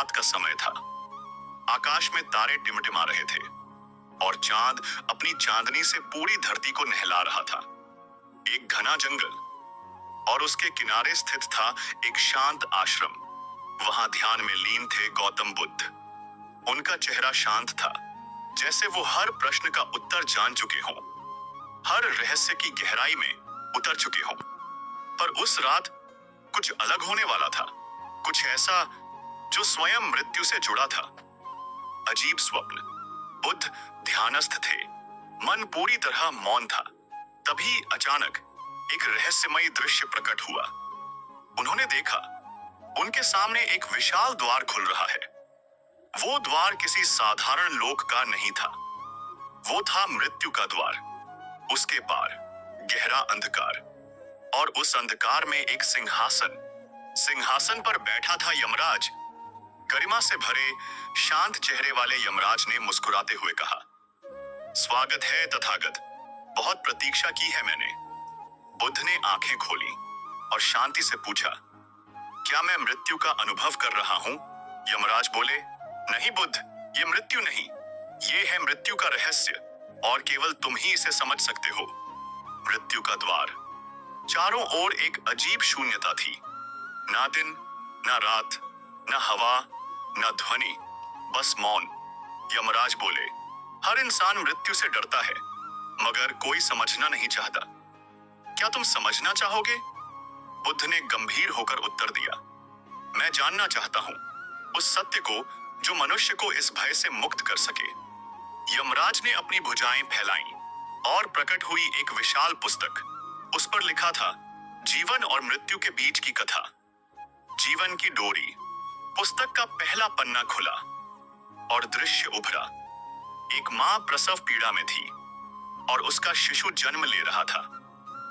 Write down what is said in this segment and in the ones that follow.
रात का समय था। आकाश में तारे टिमटिमा रहे थे और चांद अपनी चांदनी से पूरी धरती को नहला रहा था। एक घना जंगल और उसके किनारे स्थित था एक शांत आश्रम। वहां ध्यान में लीन थे गौतम बुद्ध। उनका चेहरा शांत था, जैसे वो हर प्रश्न का उत्तर जान चुके हों, हर रहस्य की गहराई में उतर चुके हों। पर उस रात कुछ अलग होने वाला था, कुछ ऐसा जो स्वयं मृत्यु से जुड़ा था। अजीब स्वप्न। बुद्ध ध्यानस्थ थे, मन पूरी तरह मौन था। तभी अचानक एक रहस्यमयी दृश्य प्रकट हुआ। उन्होंने देखा, उनके सामने एक विशाल द्वार खुल रहा है। वो द्वार किसी साधारण लोक का नहीं था, वो था मृत्यु का द्वार। उसके पार गहरा अंधकार, और उस अंधकार में एक सिंहासन। सिंहासन पर बैठा था यमराज। गरिमा से भरे शांत चेहरे वाले यमराज ने मुस्कुराते हुए कहा, स्वागत है तथागत, बहुत प्रतीक्षा की है मैंने। बुद्ध ने आंखें खोली और शांति से पूछा, क्या मैं मृत्यु का अनुभव कर रहा हूं? यमराज बोले, नहीं बुद्ध, ये मृत्यु नहीं, ये है मृत्यु का रहस्य, और केवल तुम ही इसे समझ सकते हो। मृत्यु का द्वार। चारों ओर एक अजीब शून्यता थी। ना दिन, ना रात, ना हवा, ना ध्वनि, बस मौन। यमराज बोले, हर इंसान मृत्यु से डरता है, मगर कोई समझना नहीं चाहता। क्या तुम समझना चाहोगे? बुद्ध ने गंभीर होकर उत्तर दिया, मैं जानना चाहता हूं उस सत्य को जो मनुष्य को इस भय से मुक्त कर सके। यमराज ने अपनी भुजाएं फैलाईं और प्रकट हुई एक विशाल पुस्तक। उस पर लिखा था, जीवन और मृत्यु के बीच की कथा। जीवन की डोरी। पुस्तक का पहला पन्ना खुला और दृश्य उभरा। एक मां प्रसव पीड़ा में थी और उसका शिशु जन्म ले रहा था।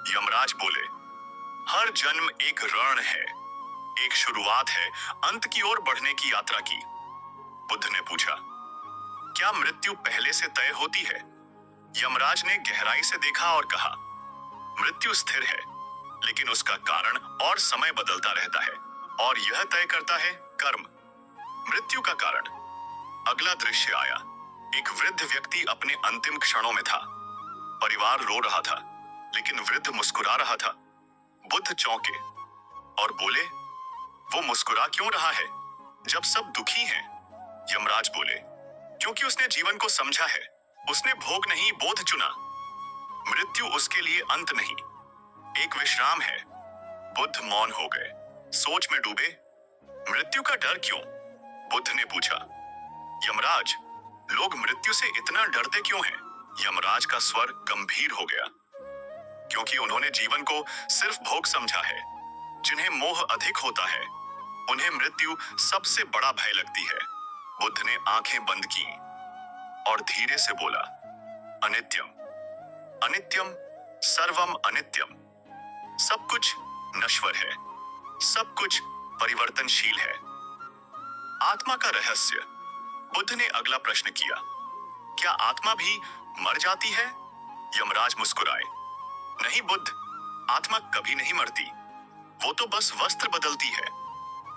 यमराज बोले, हर जन्म एक रण है, एक शुरुआत है अंत की ओर बढ़ने की यात्रा की। बुद्ध ने पूछा, क्या मृत्यु पहले से तय होती है? यमराज ने गहराई से देखा और कहा, मृत्यु स्थिर है, लेकिन उसका कारण और समय बदलता रहता है, और यह तय करता है कर्म। मृत्यु का कारण। अगला दृश्य आया। एक वृद्ध व्यक्ति अपने अंतिम क्षणों में था। परिवार रो रहा था, लेकिन वृद्ध मुस्कुरा रहा था। बुद्ध चौंके और बोले, वो मुस्कुरा क्यों रहा है जब सब दुखी हैं? यमराज बोले, क्योंकि उसने जीवन को समझा है। उसने भोग नहीं, बोध चुना। मृत्यु उसके लिए अंत नहीं, एक विश्राम है। बुद्ध मौन हो गए, सोच में डूबे। मृत्यु का डर क्यों? बुद्ध ने पूछा। यमराज, लोग मृत्यु से इतना डरते क्यों हैं? यमराज का स्वर गंभीर हो गया, क्योंकि उन्होंने जीवन को सिर्फ भोग समझा है। जिन्हें मोह अधिक होता है, उन्हें मृत्यु सबसे बड़ा भय लगती है। बुद्ध ने आंखें बंद की और धीरे से बोला, अनित्यम, अनित्यम, सर्वम अनित्यम। सब कुछ नश्वर है, सब कुछ परिवर्तनशील है। आत्मा का रहस्य। बुद्ध ने अगला प्रश्न किया, क्या आत्मा भी मर जाती है? यमराज मुस्कुराए, नहीं बुद्ध, आत्मा कभी नहीं मरती। वो तो बस वस्त्र बदलती है।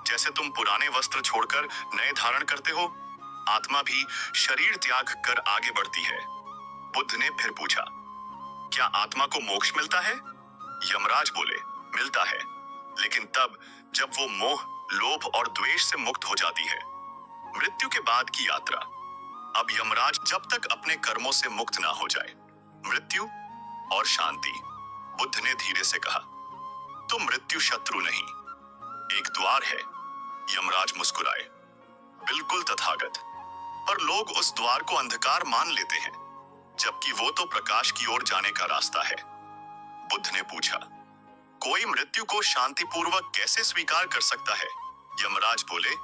जैसे तुम पुराने वस्त्र छोड़कर नए धारण करते हो, आत्मा भी शरीर त्याग कर आगे बढ़ती है। बुद्ध ने फिर पूछा, क्या आत्मा को मोक्ष मिलता है? यमराज बोले, मिलता है, लेकिन तब जब वो मोह, लोभ और द्वेष से मुक्त हो जाती है। मृत्यु के बाद की यात्रा। अब यमराज जब तक अपने कर्मों से मुक्त ना हो जाए। मृत्यु और शांति। बुद्ध ने धीरे से कहा, तो मृत्यु शत्रु नहीं, एक द्वार है। यमराज मुस्कुराए, बिल्कुल तथागत, पर लोग उस द्वार को अंधकार मान लेते हैं, जबकि वो तो प्रकाश की ओर जाने का रास्ता है। बुद्ध ने पूछा, कोई मृत्यु को शांतिपूर्वक कैसे स्वीकार कर सकता है? यमराज बोले,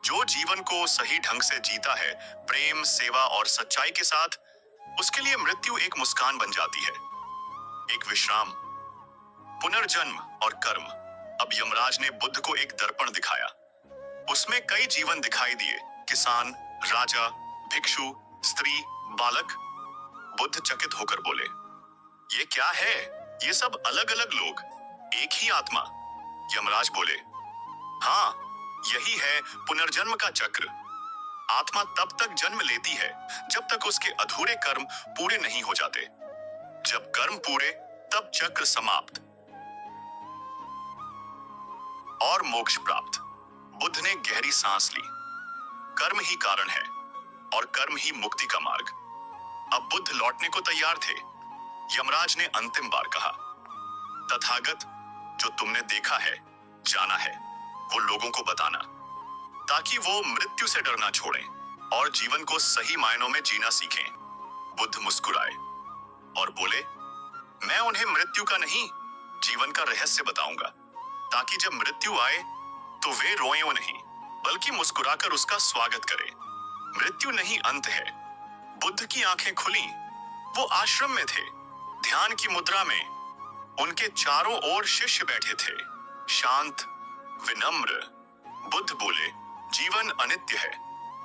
जो जीवन को सही ढंग से जीता है, प्रेम, सेवा और सच्चाई के साथ, उसके लिए मृत्यु एक मुस्कान बन जाती है, एक विश्राम। पुनर्जन्म और कर्म। अब यमराज ने बुद्ध को एक दर्पण दिखाया। उसमें कई जीवन दिखाई दिए, किसान, राजा, भिक्षु, स्त्री, बालक। बुद्ध चकित होकर बोले, ये क्या है? ये सब अलग अलग लोग, एक ही आत्मा। यमराज बोले, हाँ, यही है पुनर्जन्म का चक्र। आत्मा तब तक जन्म लेती है जब तक उसके अधूरे कर्म पूरे नहीं हो जाते। जब कर्म पूरे, तब चक्र समाप्त और मोक्ष प्राप्त। बुद्ध ने गहरी सांस ली। कर्म ही कारण है और कर्म ही मुक्ति का मार्ग। अब बुद्ध लौटने को तैयार थे। यमराज ने अंतिम बार कहा, तथागत, जो तुमने देखा है, जाना है, वो लोगों को बताना, ताकि वो मृत्यु से डरना छोड़ें और जीवन को सही मायनों में जीना सीखें। बुद्ध मुस्कुराए और बोले, मैं उन्हें मृत्यु का नहीं, जीवन का रहस्य बताऊंगा, ताकि जब मृत्यु आए तो वे रोएं नहीं, बल्कि मुस्कुराकर उसका स्वागत करें। मृत्यु नहीं अंत है। बुद्ध की आंखें खुली। वो आश्रम में थे, ध्यान की मुद्रा में। उनके चारों ओर शिष्य बैठे थे, शांत, विनम्र। बुद्ध बोले, जीवन अनित्य है,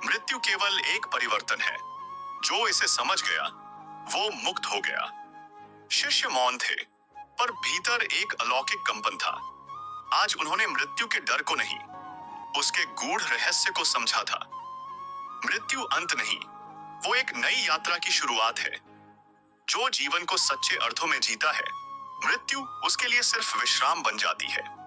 मृत्यु केवल एक परिवर्तन है। जो इसे समझ गया वो मुक्त हो गया। शिष्य मौन थे, पर भीतर एक अलौकिक कंपन था। आज उन्होंने मृत्यु के डर को नहीं, उसके गूढ़ रहस्य को समझा था। मृत्यु अंत नहीं, वो एक नई यात्रा की शुरुआत है। जो जीवन को सच्चे अर्थों में जीता है, मृत्यु उसके लिए सिर्फ विश्राम बन जाती है।